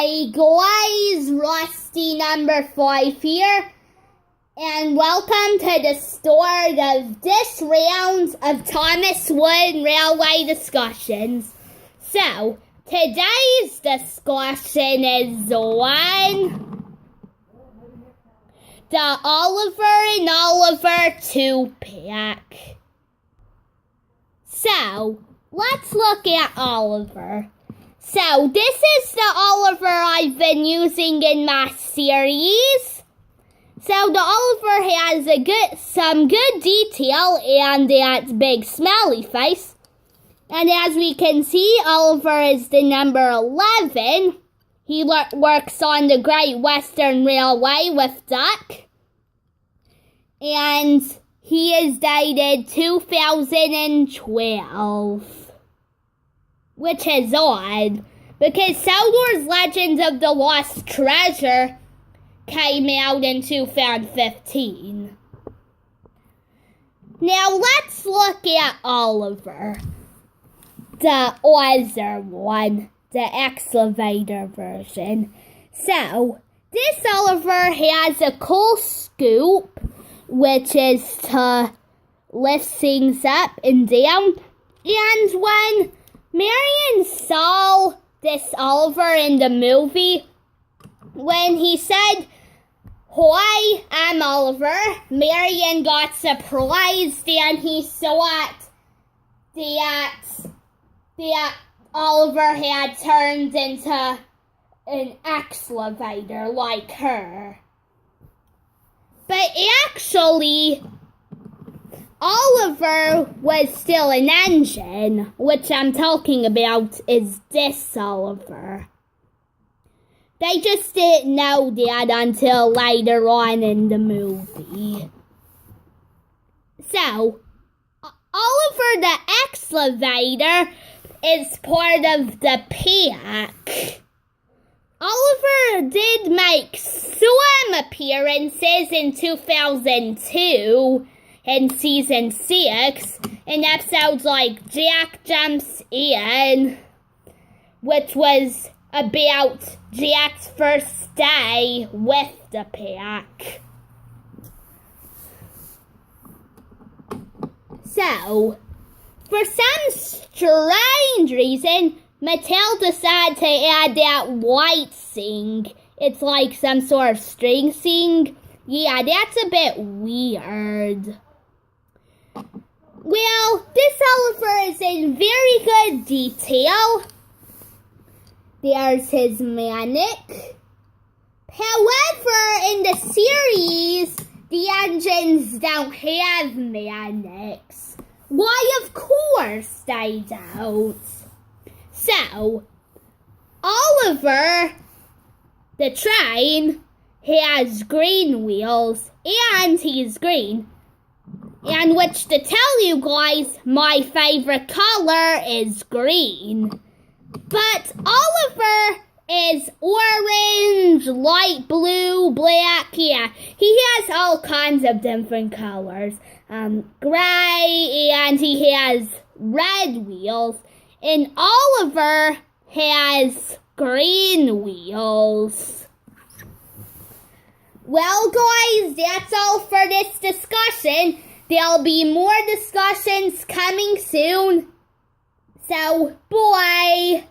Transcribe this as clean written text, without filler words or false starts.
Hey guys, Rusty number 5 here, and welcome to the start of this round of Thomas Wood Railway discussions. So, today's discussion is on the Oliver and Oliver 2-pack. So, let's look at Oliver. So, this is the Oliver I've been using in my series. So, the Oliver has some good detail and that big smiley face. And as we can see, Oliver is the number 11. He works on the Great Western Railway with Duck. And he is dated 2012. Which is odd, because Star Wars Legends of the Lost Treasure came out in 2015. Now let's look at Oliver, the other one, the excavator version. So, this Oliver has a cool scoop, which is to lift things up and down, and when Marion saw this Oliver in the movie, when he said, "Hi, I'm Oliver," Marion got surprised and he thought that Oliver had turned into an excavator like her. But actually, Oliver was still an engine. Which I'm talking about is this Oliver. They just didn't know that until later on in the movie. So, Oliver the Excavator is part of the pack. Oliver did make some appearances in 2002 in season 6, in episodes like Jack Jumps In, which was about Jack's first day with the pack. So, for some strange reason, Mattel decided to add that white thing. It's like some sort of string thing. Yeah, that's a bit weird. Well, this Oliver is in very good detail. There's his manic. However, in the series, the engines don't have manics. Why, of course they don't. So, Oliver, the train, has green wheels, and he's green. And which, to tell you guys, my favorite color is green. But Oliver is orange, light blue, black, yeah. He has all kinds of different colors. Gray, and he has red wheels. And Oliver has green wheels. Well, guys, that's all for this discussion. There'll be more discussions coming soon. So, bye.